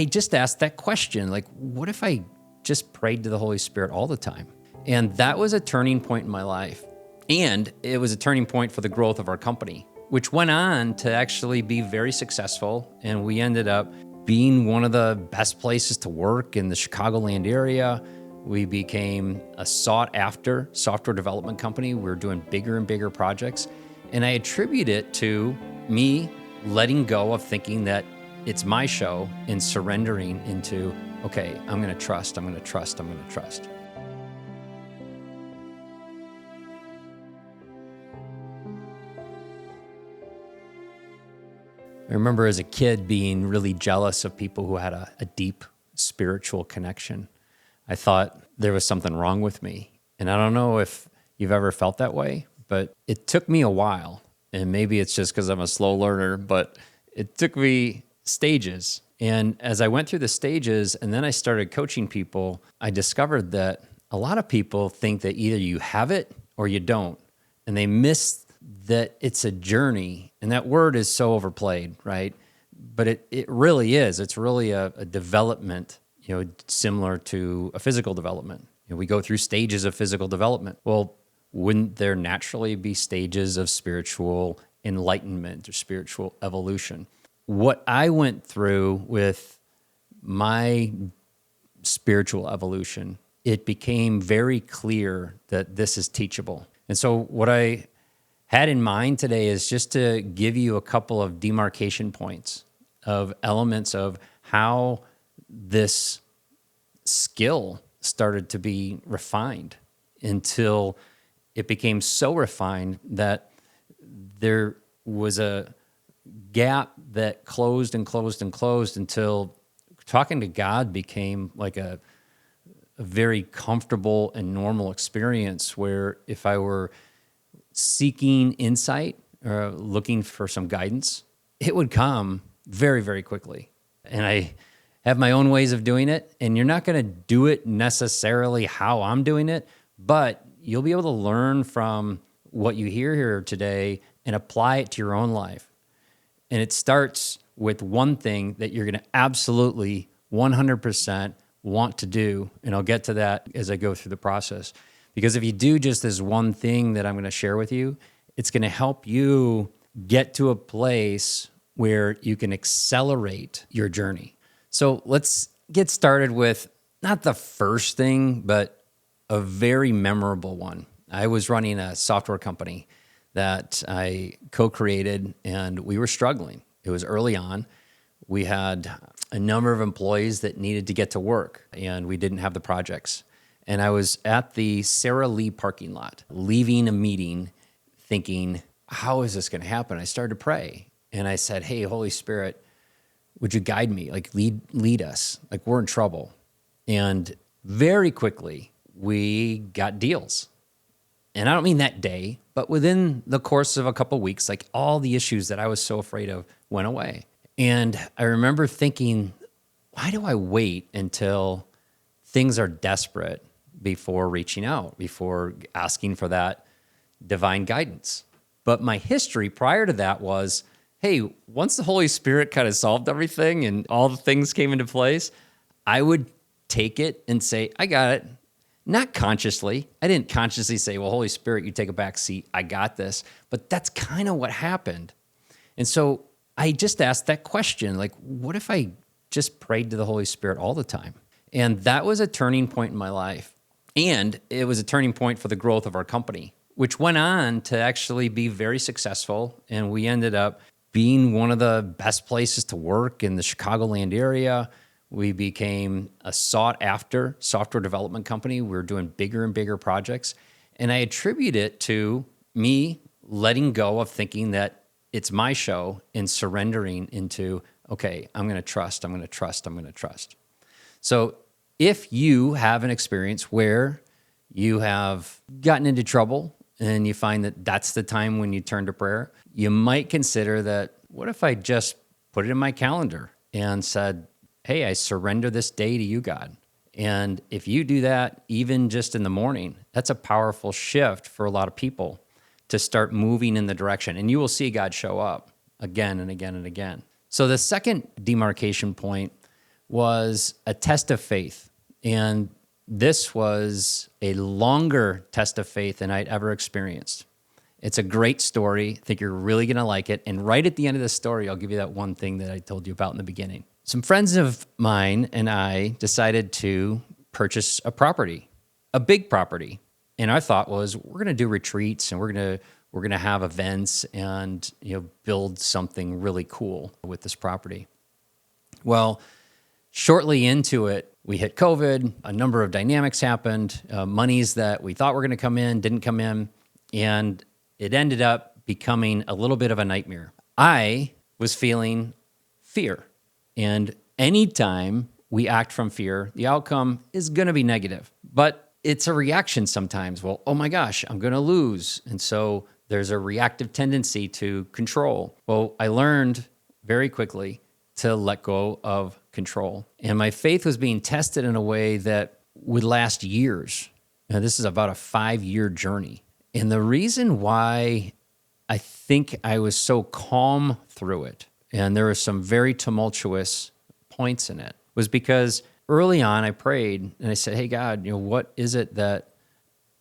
I just asked that question, like, what if I just prayed to the Holy Spirit all the time? And that was a turning point in my life. And it was a turning point for the growth of our company, which went on to actually be very successful. And we ended up being one of the best places to work in the Chicagoland area. We became a sought-after software development company. We were doing bigger and bigger projects. And I attribute it to me letting go of thinking that it's my show and surrendering into, okay, I'm going to trust, I'm going to trust, I'm going to trust. I remember as a kid being really jealous of people who had a deep spiritual connection. I thought there was something wrong with me. And I don't know if you've ever felt that way, but it took me a while. And maybe it's just because I'm a slow learner, but it took me stages. And as I went through the stages and then I started coaching people, I discovered that a lot of people think that either you have it or you don't. And they miss that it's a journey. And that word is so overplayed, right? But it really is. It's really a development, similar to a physical development. We go through stages of physical development. Well, wouldn't there naturally be stages of spiritual enlightenment or spiritual evolution? What I went through with my spiritual evolution, it became very clear that this is teachable. And so what I had in mind today is just to give you a couple of demarcation points of elements of how this skill started to be refined until it became so refined that there was a gap that closed and closed and closed until talking to God became like a very comfortable and normal experience where if I were seeking insight or looking for some guidance, it would come very, very quickly. And I have my own ways of doing it, and you're not going to do it necessarily how I'm doing it, but you'll be able to learn from what you hear here today and apply it to your own life. And it starts with one thing that you're going to absolutely 100% want to do, and I'll get to that as I go through the process. Because if you do just this one thing that I'm going to share with you, it's going to help you get to a place where you can accelerate your journey. So let's get started with not the first thing, but a very memorable one. I was running a software company that I co-created, and we were struggling. It was early on. We had a number of employees that needed to get to work, and we didn't have the projects. And I was at the Sara Lee parking lot, leaving a meeting, thinking, how is this going to happen? I started to pray, and I said, hey, Holy Spirit, would you guide me? Like, lead us. Like, we're in trouble. And very quickly, we got deals. And I don't mean that day, but within the course of a couple of weeks, like all the issues that I was so afraid of went away. And I remember thinking, why do I wait until things are desperate before reaching out, before asking for that divine guidance? But my history prior to that was, hey, once the Holy Spirit kind of solved everything and all the things came into place, I would take it and say, I got it. Not consciously. I didn't consciously say, well, Holy Spirit, you take a back seat. I got this. But that's kind of what happened. And so I just asked that question, like, what if I just prayed to the Holy Spirit all the time? And that was a turning point in my life. And it was a turning point for the growth of our company, which went on to actually be very successful. And we ended up being one of the best places to work in the Chicagoland area. We became a sought-after software development company. We were doing bigger and bigger projects. And I attribute it to me letting go of thinking that it's my show and surrendering into, okay, I'm going to trust, I'm going to trust, I'm going to trust. So if you have an experience where you have gotten into trouble and you find that that's the time when you turn to prayer, you might consider that, what if I just put it in my calendar and said, hey, I surrender this day to you, God. And if you do that, even just in the morning, that's a powerful shift for a lot of people to start moving in the direction. And you will see God show up again and again and again. So the second demarcation point was a test of faith. And this was a longer test of faith than I'd ever experienced. It's a great story. I think you're really going to like it. And right at the end of the story, I'll give you that one thing that I told you about in the beginning. Some friends of mine and I decided to purchase a property, a big property. And our thought was, we're going to do retreats and we're going to have events and build something really cool with this property. Well, shortly into it, we hit COVID. A number of dynamics happened. Monies that we thought were going to come in didn't come in, and it ended up becoming a little bit of a nightmare. I was feeling fear, and anytime we act from fear, the outcome is going to be negative. But it's a reaction sometimes. Well, oh my gosh, I'm going to lose. And so there's a reactive tendency to control. Well, I learned very quickly to let go of control. And my faith was being tested in a way that would last years. Now, this is about a 5-year journey. And the reason why I think I was so calm through it, and there were some very tumultuous points in it, was because early on I prayed and I said, hey, God, what is it that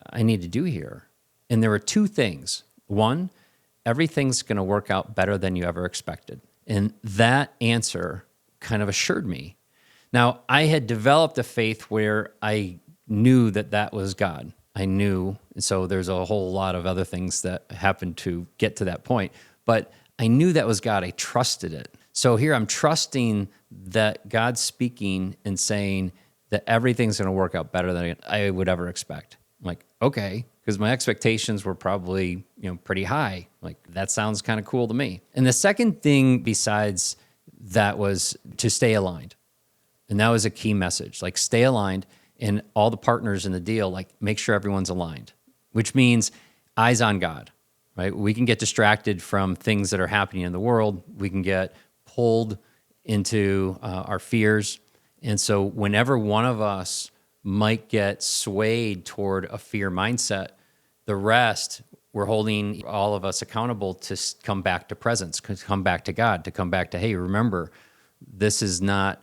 I need to do here? And there were two things. One, everything's going to work out better than you ever expected. And that answer kind of assured me. Now, I had developed a faith where I knew that that was God. I knew, and so there's a whole lot of other things that happened to get to that point, but I knew that was God. I trusted it. So here I'm trusting that God's speaking and saying that everything's going to work out better than I would ever expect. I'm like, okay, because my expectations were probably, pretty high. Like, that sounds kind of cool to me. And the second thing besides that was to stay aligned. And that was a key message, like stay aligned. And all the partners in the deal, like make sure everyone's aligned, which means eyes on God, right? We can get distracted from things that are happening in the world. We can get pulled into our fears. And so whenever one of us might get swayed toward a fear mindset, the rest, we're holding all of us accountable to come back to presence, to come back to God, to come back to, hey, remember, this is not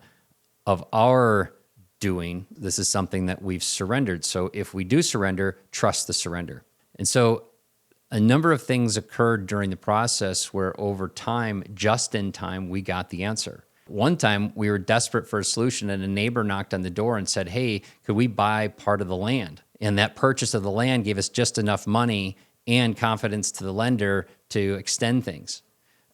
of our doing. This is something that we've surrendered. So if we do surrender, trust the surrender. And so a number of things occurred during the process where over time, just in time, we got the answer. One time we were desperate for a solution and a neighbor knocked on the door and said, hey, could we buy part of the land? And that purchase of the land gave us just enough money and confidence to the lender to extend things.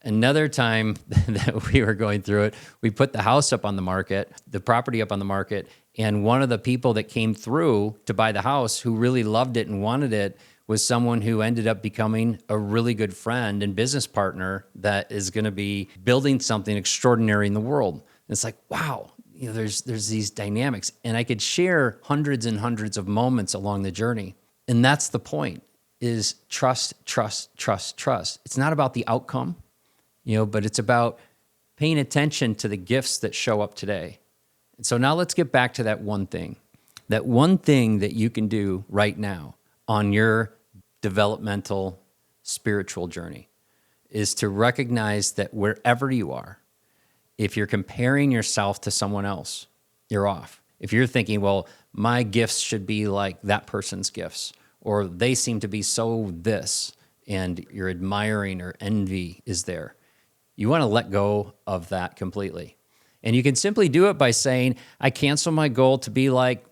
Another time that we were going through it, we put the house up on the market, the property up on the market, and one of the people that came through to buy the house who really loved it and wanted it was someone who ended up becoming a really good friend and business partner that is going to be building something extraordinary in the world. And it's like, wow, there's these dynamics. And I could share hundreds and hundreds of moments along the journey. And that's the point, is trust, trust, trust, trust. It's not about the outcome, but it's about paying attention to the gifts that show up today. And so now let's get back to that one thing that you can do right now on your developmental spiritual journey is to recognize that wherever you are, if you're comparing yourself to someone else, you're off. If you're thinking, well, my gifts should be like that person's gifts, or they seem to be so this, and you're admiring or envy is there, you want to let go of that completely. And you can simply do it by saying, I cancel my goal to be like,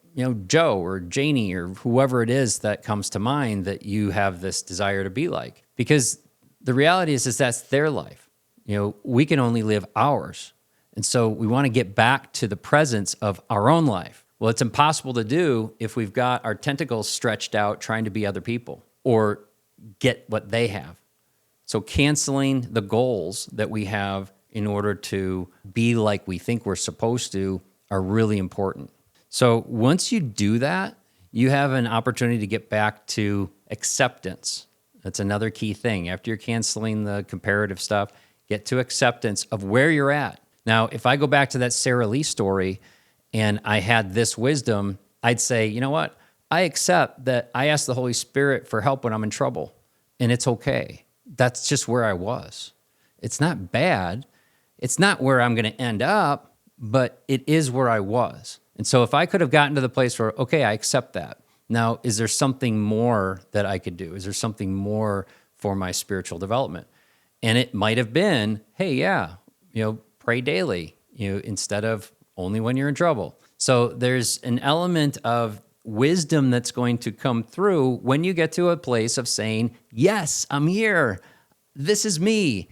Joe or Janie or whoever it is that comes to mind that you have this desire to be like. Because the reality is that's their life. We can only live ours. And so we want to get back to the presence of our own life. Well, it's impossible to do if we've got our tentacles stretched out trying to be other people or get what they have. So canceling the goals that we have in order to be like we think we're supposed to are really important. So once you do that, you have an opportunity to get back to acceptance. That's another key thing. After you're canceling the comparative stuff, get to acceptance of where you're at. Now, if I go back to that Sarah Lee story and I had this wisdom, I'd say, you know what? I accept that I ask the Holy Spirit for help when I'm in trouble, and it's okay. That's just where I was. It's not bad. It's not where I'm going to end up, but it is where I was. And so if I could have gotten to the place where, okay, I accept that. Now, is there something more that I could do? Is there something more for my spiritual development? And it might have been, hey, yeah, pray daily, instead of only when you're in trouble. So there's an element of wisdom that's going to come through when you get to a place of saying, yes, I'm here. This is me.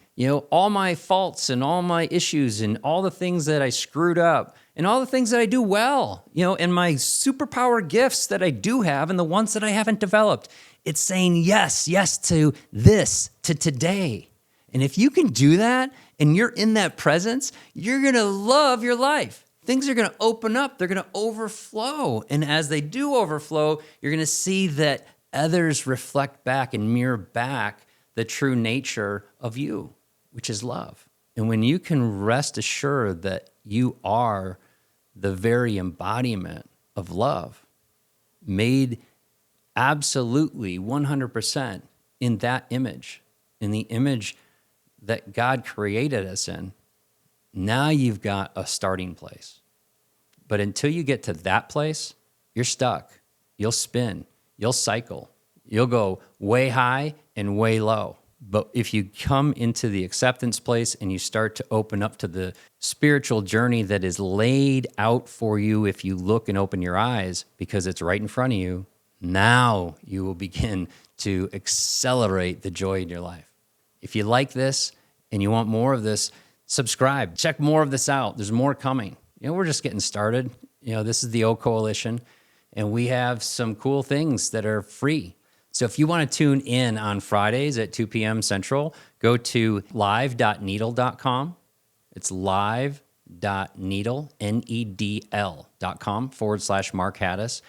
All my faults and all my issues and all the things that I screwed up and all the things that I do well, and my superpower gifts that I do have and the ones that I haven't developed. It's saying yes to this, to today. And if you can do that and you're in that presence, you're going to love your life. Things are going to open up. They're going to overflow. And as they do overflow, you're going to see that others reflect back and mirror back the true nature of you, which is love. And when you can rest assured that you are the very embodiment of love, made absolutely 100% in that image, in the image that God created us in, now you've got a starting place. But until you get to that place, you're stuck. You'll spin. You'll cycle. You'll go way high and way low. But if you come into the acceptance place and you start to open up to the spiritual journey that is laid out for you, if you look and open your eyes, because it's right in front of you, now you will begin to accelerate the joy in your life. If you like this and you want more of this, subscribe. Check more of this out. There's more coming. We're just getting started. This is the O Coalition, and we have some cool things that are free. So if you want to tune in on Fridays at 2 p.m. Central, go to live.needle.com. It's live.needle, NEDL.com/Mark Hattas.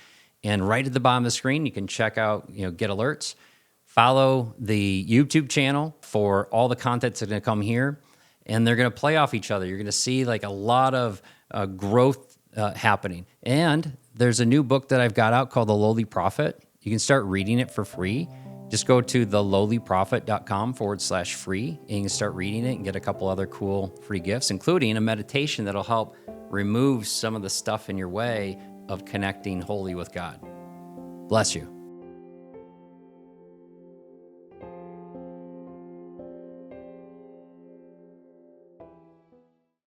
And right at the bottom of the screen, you can check out, get alerts. Follow the YouTube channel for all the content that's going to come here. And they're going to play off each other. You're going to see like a lot of growth happening. And there's a new book that I've got out called The Lowly Prophet. You can start reading it for free. Just go to thelowlyprophet.com/free, and you can start reading it and get a couple other cool free gifts, including a meditation that'll help remove some of the stuff in your way of connecting wholly with God. Bless you.